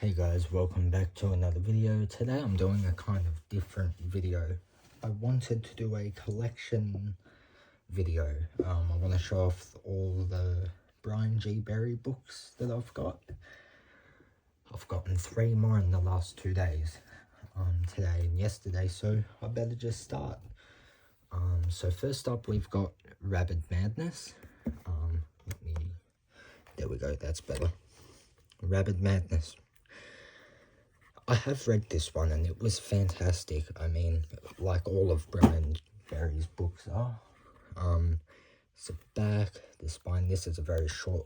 Hey guys, welcome back to another video. Today I'm doing a kind of different video. I wanted to do a collection video. I want to show off all the Brian G. Berry books that I've got. I've gotten 3 more in the last 2 days, today and yesterday, so I better just start. So first up we've got Rabid Madness. There we go, that's better. Rabid Madness. I have read this one and it was fantastic. I mean, like all of Brian Berry's books are. It's the back, the spine. This is a very short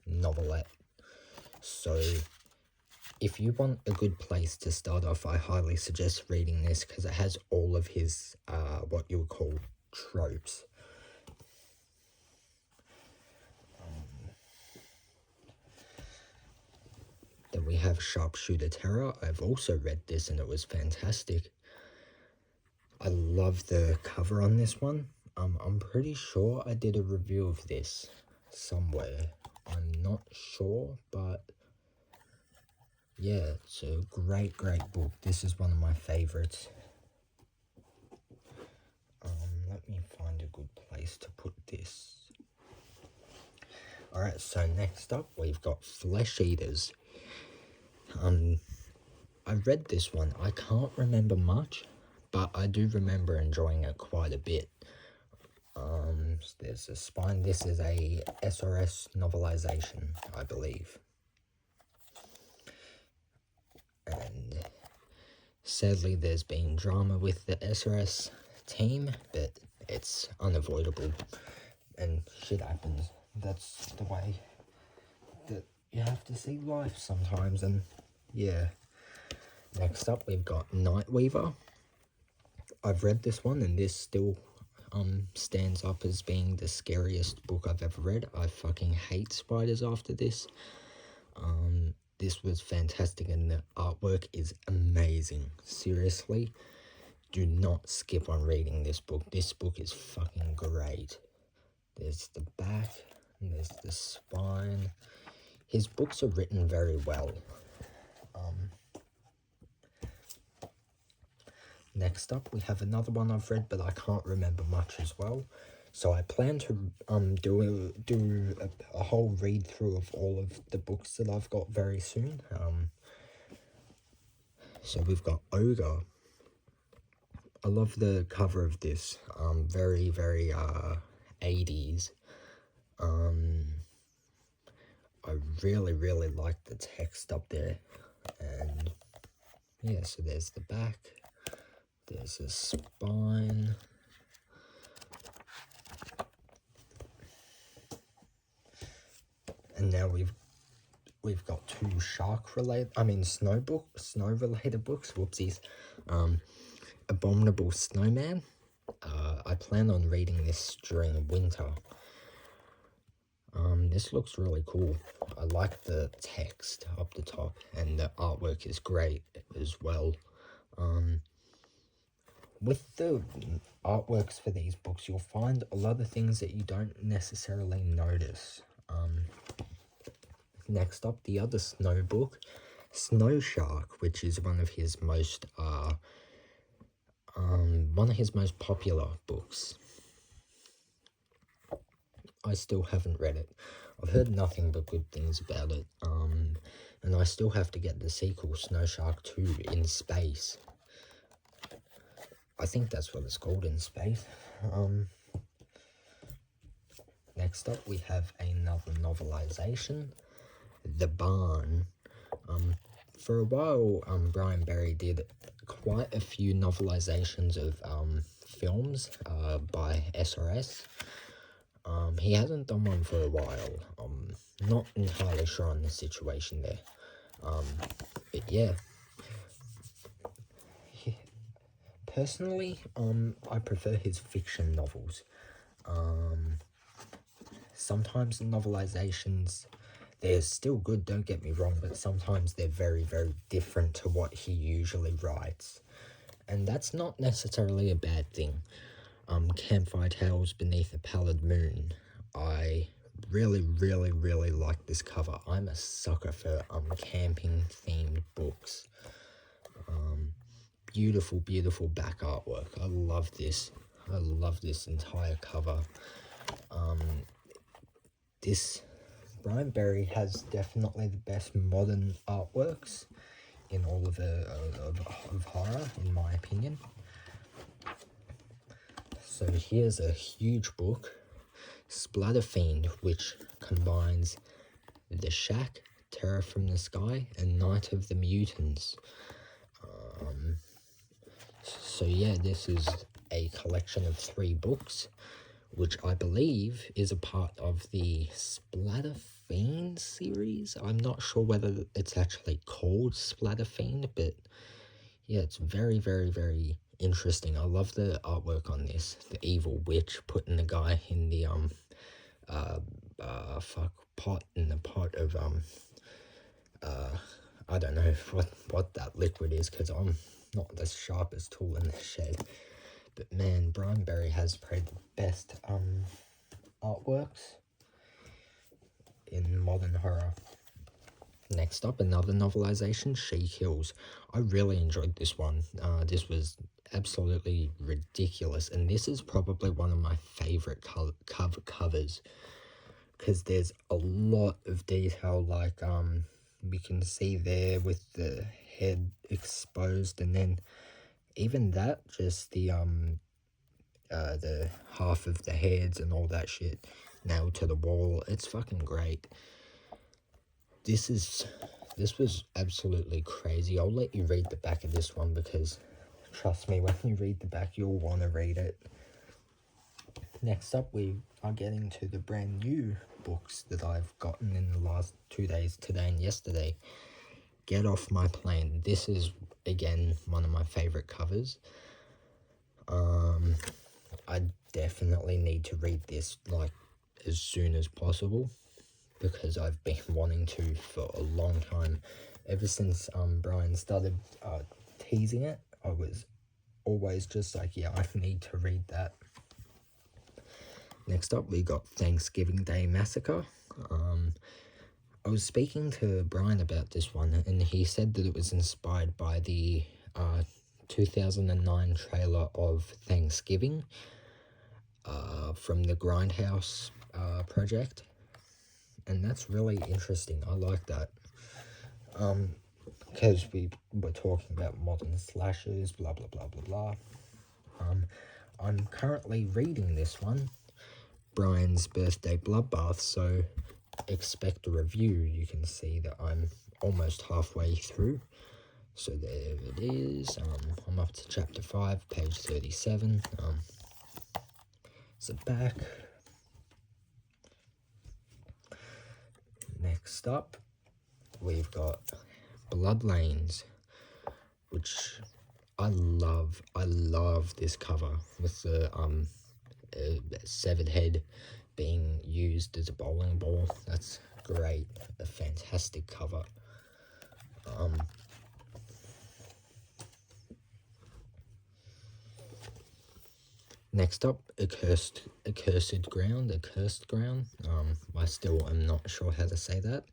novelette. So if you want a good place to start off, I highly suggest reading this because it has all of his what you would call tropes. Then we have Sharpshooter Terror. I've also read this and it was fantastic. I love the cover on this one. I'm pretty sure I did a review of this somewhere. I'm not sure, but yeah, it's a great book. This is one of my favorites. Let me find a good place to put this. Alright, so next up we've got Flesh Eaters. I read this one. I can't remember much, but I do remember enjoying it quite a bit. There's a spine. This is a SRS novelization, I believe. And sadly, there's been drama with the SRS team, but it's unavoidable. And shit happens. That's the way that you have to see life sometimes, and yeah. Next up, we've got Nightweaver. I've read this one, and this still stands up as being the scariest book I've ever read. I fucking hate spiders after this. This was fantastic, and the artwork is amazing. Seriously, do not skip on reading this book. This book is fucking great. There's the back, and there's the spine. His books are written very well. Next up, we have another one I've read, but I can't remember much as well. So I plan to do a whole read through of all of the books that I've got very soon. So we've got Ogre. I love the cover of this. Very 80s. I really like the text up there, and yeah. So there's the back. There's a spine. And now we've got 2 snow related books. Whoopsies. Abominable Snowman. I plan on reading this during winter. This looks really cool. I like the text up the top, and the artwork is great as well. With the artworks for these books, you'll find a lot of things that you don't necessarily notice. Next up, the other snow book, Snow Shark, which is one of his most popular books. I still haven't read it. I've heard nothing but good things about it. And I still have to get the sequel, Snow Shark 2, In Space. I think that's what it's called, In Space. Next up, we have another novelization, The Barn. For a while, Brian Berry did quite a few novelizations of films by SRS. He hasn't done one for a while. Not entirely sure on the situation there. But yeah. Personally, I prefer his fiction novels. Sometimes the novelizations, they're still good, don't get me wrong, but sometimes they're very different to what he usually writes. And that's not necessarily a bad thing. Campfire Tales Beneath a Pallid Moon. I really, really, really like this cover. I'm a sucker for camping themed books. Beautiful, beautiful back artwork. I love this. I love this entire cover. This Brian Berry has definitely the best modern artworks in all of of horror, in my opinion. So here's a huge book, Splatter Fiend, which combines The Shack, Terror from the Sky, and Night of the Mutants. So yeah, this is a collection of 3 books, which I believe is a part of the Splatter Fiend series. I'm not sure whether it's actually called Splatter Fiend, but yeah, it's very, very, very interesting. I love the artwork on this. The evil witch putting the guy in the pot in the pot of I don't know what that liquid is, because I'm not the sharpest tool in the shed. But man, Brian Berry has probably the best artworks in modern horror. Next up, another novelization, She Kills. I really enjoyed this one. This was absolutely ridiculous, and this is probably one of my favorite covers, because there's a lot of detail, like we can see there with the head exposed, and then even that, just the half of the heads and all that shit nailed to the wall. It's fucking great. This was absolutely crazy. I'll let you read the back of this one, because trust me, when you read the back, you'll want to read it. Next up, we are getting to the brand new books that I've gotten in the last 2 days, today and yesterday. Get Off My Plane. This is, again, one of my favorite covers. I definitely need to read this, like, as soon as possible, because I've been wanting to for a long time. Ever since Brian started teasing it, I was always just like, yeah, I need to read that. Next up, we got Thanksgiving Day Massacre. I was speaking to Brian about this one, and he said that it was inspired by the 2009 trailer of Thanksgiving from the Grindhouse project, and that's really interesting. I like that, because we were talking about modern slashers, blah blah blah blah blah. I'm currently reading this one, Brian's Birthday Bloodbath, so expect a review. You can see that I'm almost halfway through. So there it is. I'm up to chapter 5, page 37. So back. Next up, we've got Bloodlanes, which I love. I love this cover with the severed head being used as a bowling ball. That's great. A fantastic cover. Next up, Accursed Ground. I still am not sure how to say that.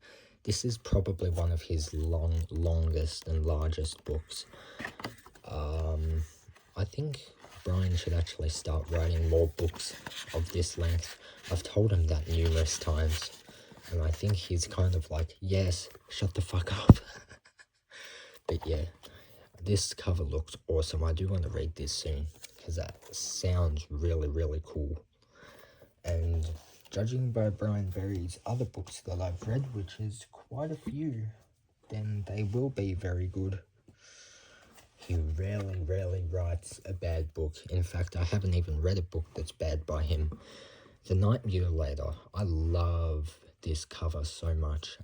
This is probably one of his longest and largest books. I think Brian should actually start writing more books of this length. I've told him that numerous times, and I think he's kind of like, yes, shut the fuck up. But yeah, this cover looks awesome. I do want to read this soon, because that sounds really, really cool. And judging by Brian Berry's other books that I've read, which is quite a few, then they will be very good. He rarely writes a bad book. In fact, I haven't even read a book that's bad by him. The Night Mutilator. I love this cover so much.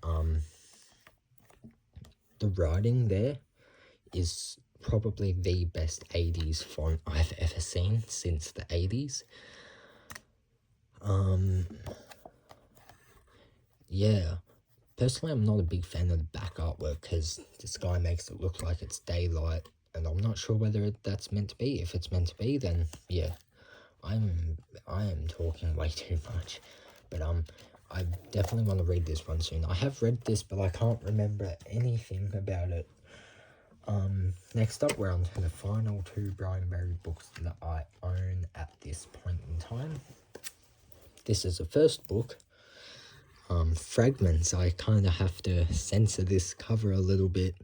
The writing there is probably the best 80s font I've ever seen since the 80s. Yeah, personally I'm not a big fan of the back artwork, because this guy makes it look like it's daylight, and I'm not sure whether that's meant to be. If it's meant to be, then yeah, I am talking way too much. But I definitely want to read this one soon. I have read this, but I can't remember anything about it. Next up, we're on to the final 2 Brian Berry books that I own at this point in time. This is the first book, Fragments. I kind of have to censor this cover a little bit,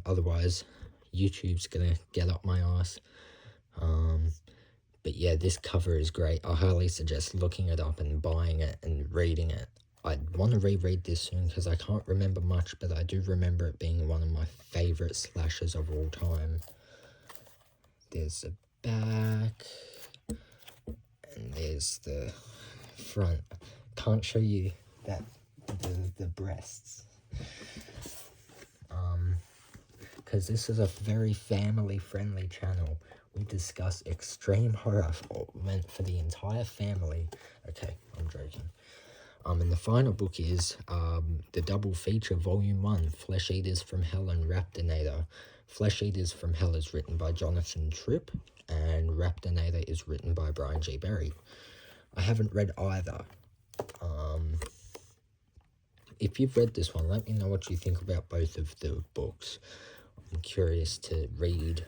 otherwise YouTube's gonna get up my ass. But yeah, this cover is great. I highly suggest looking it up and buying it and reading it. I want to reread this soon because I can't remember much, but I do remember it being one of my favourite slashers of all time. There's the back, and there's the front. Can't show you that the breasts, because this is a very family-friendly channel. We discuss extreme horror meant for the entire family. Okay, I'm joking. And the final book is the double feature, Volume 1, Flesh Eaters from Hell and Raptinator. Flesh Eaters from Hell is written by Jonathan Tripp, and Raptinator is written by Brian G. Berry. I haven't read either. If you've read this one, let me know what you think about both of the books. I'm curious to read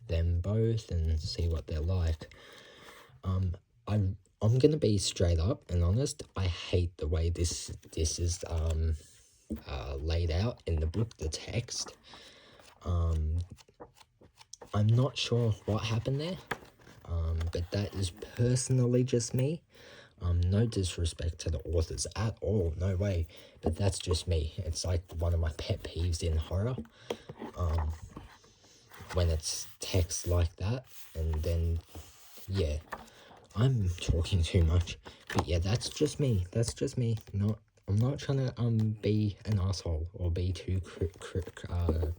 them both and see what they're like. I'm gonna be straight up and honest. I hate the way this is laid out in the book, the text. I'm not sure what happened there, but that is personally just me. No disrespect to the authors at all, no way, but that's just me. It's like one of my pet peeves in horror, when it's text like that. And then, yeah, I'm talking too much, but yeah, that's just me. I'm not trying to be an asshole or be too I'm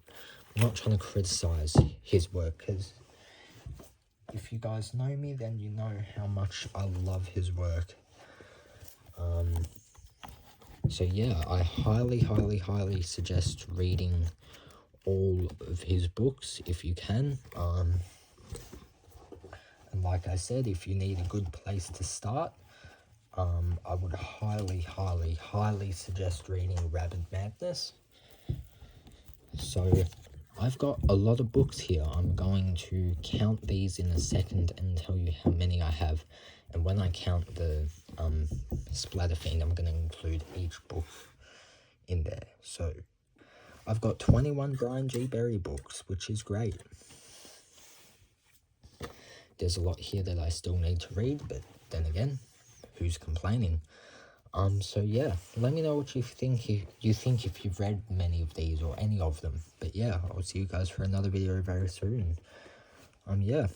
not trying to criticize his work, because if you guys know me, then you know how much I love his work. So yeah, I highly suggest reading all of his books if you can. And like I said, if you need a good place to start, I would highly suggest reading Rabid Madness. So I've got a lot of books here. I'm going to count these in a second and tell you how many I have. And when I count the Splatter Fiend, I'm going to include each book in there. So I've got 21 Brian G. Berry books, which is great. There's a lot here that I still need to read, but then again, who's complaining? So yeah, let me know what you think if you've read many of these or any of them. But yeah, I'll see you guys for another video very soon. Yeah.